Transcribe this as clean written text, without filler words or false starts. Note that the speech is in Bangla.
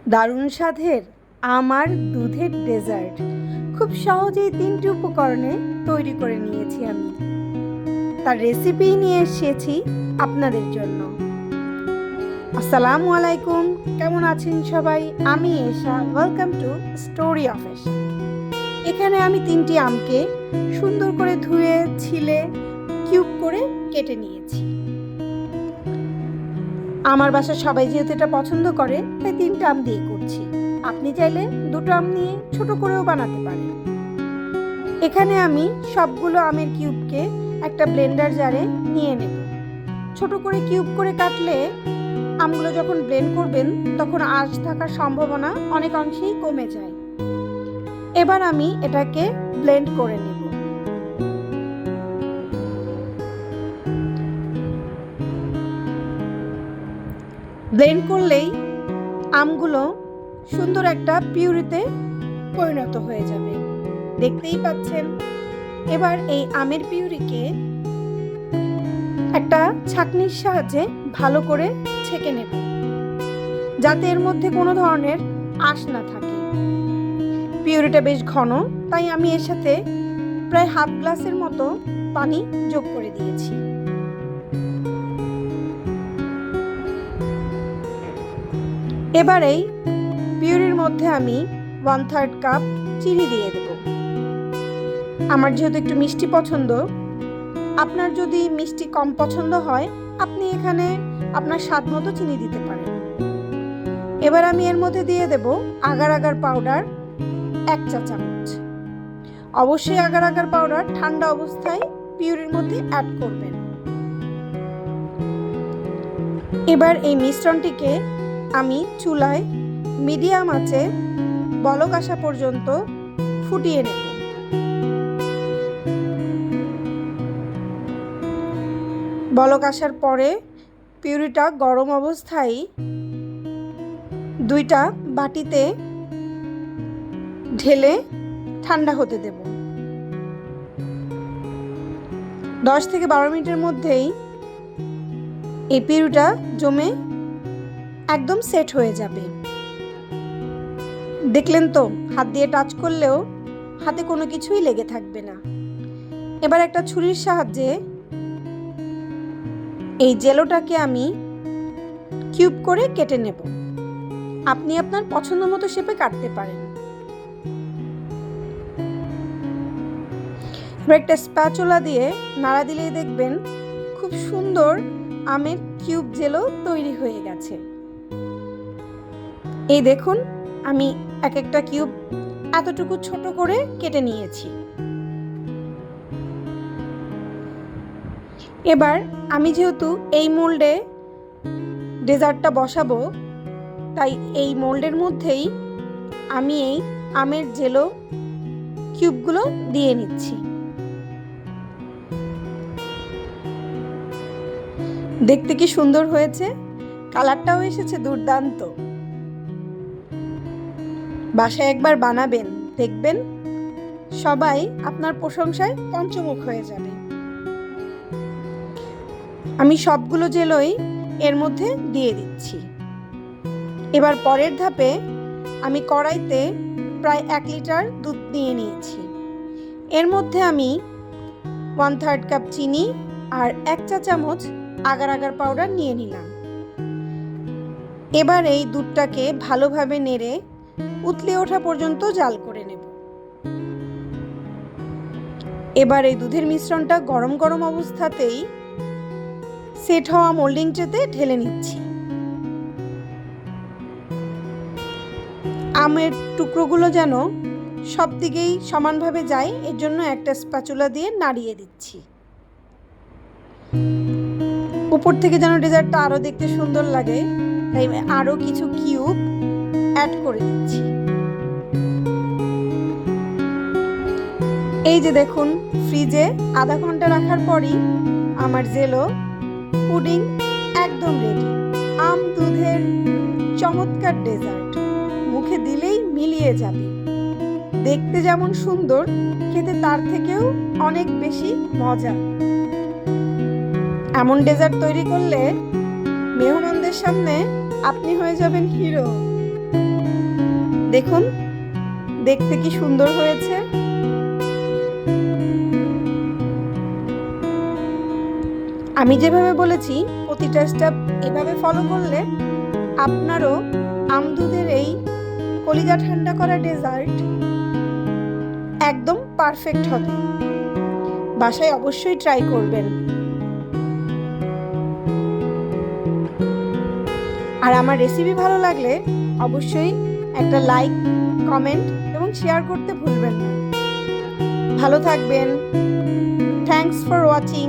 দারুণ স্বাদের আম আর দুধের ডেজার্ট খুব সহজেই 3টি উপকরণে তৈরি করে নিয়েছি আমি। তার রেসিপি নিয়ে এসেছি আপনাদের জন্য। আসসালামু আলাইকুম, কেমন আছেন সবাই? আমি এশা, ওয়েলকাম টু স্টোরি অফ এশা। এখানে আমি 3টি আমকে সুন্দর করে ধুয়ে ছিলে কিউব করে কেটে নিয়েছি। আমার বাসার সবাই যেহেতু এটা পছন্দ করে তাই 3টা আম দিয়ে করছি। আপনি চাইলে 2টো আম নিয়ে ছোট করেও বানাতে পারেন। এখানে আমি সবগুলো আমের কিউবকে একটা ব্লেন্ডার জারে নিয়ে নেব। ছোট করে কিউব করে কাটলে আমগুলো যখন ব্লেন্ড করবেন তখন আঁশ থাকার সম্ভাবনা অনেকাংশেই কমে যায়। এবার আমি এটাকে ব্লেন্ড করে নেব। ব্লেন্ড করলেই আমগুলো সুন্দর একটা পিউরিতে পরিণত হয়ে যাবে, দেখতেই পাচ্ছেন। এবার এই আমের পিউরিকে একটা ছাঁকনির সাহায্যে ভালো করে ছেঁকে নেব, যাতে এর মধ্যে কোনো ধরনের আঁশ না থাকে। পিউরিটা বেশ ঘন, তাই আমি এর সাথে প্রায় হাফ গ্লাসের মতো পানি যোগ করে দিয়েছি। এবার এই পিউরির মধ্যে আমি 1/3 কাপ চিনি দিয়ে দেব। আমার যেহেতু একটু মিষ্টি পছন্দ, আপনার যদি মিষ্টি কম পছন্দ হয় আপনি এখানে আপনার স্বাদ মতো চিনি দিতে পারেন। এবার আমি এর মধ্যে দিয়ে দেব আগার আগার পাউডার 1 চা চামচ। অবশ্যই আগার আগার পাউডার ঠান্ডা অবস্থায় পিউরির মধ্যে অ্যাড করবেন। এবার এই মিশ্রণটিকে আমি চুলায় মিডিয়াম আঁচে বলক আসা পর্যন্ত ফুটিয়ে নেব। বলক আসার পরে পিউরিটা গরম অবস্থায় 2টা বাটিতে ঢেলে ঠান্ডা হতে দেব। 10 থেকে 12 মিনিটের মধ্যেই এই পিউরিটা জমে একদম সেট হয়ে যাবে। দেখলেন তো, হাত দিয়ে টাচ করলেও হাতে কোনো কিছুই লেগে থাকবে না। এবার একটা ছুরির সাহায্যে এই জেলোটাকে আমি কিউব করে কেটে নেব। আপনি আপনার পছন্দ মতো শেপে কাটতে পারেন। এবার একটা স্প্যাচুলা দিয়ে নাড়া দিলেই দেখবেন খুব সুন্দর আমের কিউব জেলো তৈরি হয়ে গেছে। এই দেখুন, আমি এক একটা কিউব এতটুকু ছোট করে কেটে নিয়েছি। এবার আমি যেহেতু এই মোল্ডে ডেজার্টটা বসাবো, তাই এই মোল্ডের মধ্যেই আমি এই আমের জেলো কিউবগুলো দিয়ে নিচ্ছি। দেখতে কি সুন্দর হয়েছে, কালারটাও এসেছে দুর্দান্ত। বাসায় একবার বানাবেন, দেখবেন সবাই আপনার প্রশংসায় পঞ্চমুখ হয়ে যাবে। আমি সবগুলো জেলোই এর মধ্যে দিয়ে দিচ্ছি। এবার পরের ধাপে আমি কড়াইতে প্রায় 1 লিটার দুধ নিয়ে নিয়েছি। এর মধ্যে আমি 1/3 কাপ চিনি আর 1 চা চামচ আগার আগার পাউডার নিয়ে নিলাম। এবার এই দুধটাকে ভালোভাবে নেড়ে উতলে ওঠা পর্যন্ত জাল করে নেব। এবার এই দুধের মিশ্রণটা গরম গরম অবস্থাতেই সেট হওয়া মোল্ডিং ট্রেতে ঢেলে নিচ্ছি। আমের টুকরোগুলো যেন সব দিকেই সমানভাবে যায়, এর জন্য একটা স্প্যাচুলা দিয়ে নাড়িয়ে দিচ্ছি। উপর থেকে যেন ডেজার্টটা আরো দেখতে সুন্দর লাগে, তাই আরো কিছু কিউব অ্যাড করে দিচ্ছি। এই যে দেখুন, ফ্রিজে আধা ঘন্টা রাখার পরই আমার জেলো পুডিং একদম রেডি। আম দুধের চমৎকার ডেজার্ট, মুখে দিলেই মিলিয়ে যাবে। দেখতে যেমন সুন্দর, খেতে তার থেকেও অনেক বেশি মজা। এমন ডেজার্ট তৈরি করলে মেহমানদের সামনে আপনি হয়ে যাবেন হিরো। দেখুন দেখতে কি সুন্দর হয়েছে। আমি যেভাবে বলেছি প্রতিটা স্টেপ এভাবে ফলো করলে আপনারও আমদুধের এই কলিজা ঠান্ডা করা ডেজার্ট একদম পারফেক্ট হবে। বাসায় অবশ্যই ট্রাই করবেন। আর আমার রেসিপি ভালো লাগলে অবশ্যই একটা লাইক, কমেন্ট এবং শেয়ার করতে ভুলবেন না। ভালো থাকবেন। Thanks for watching.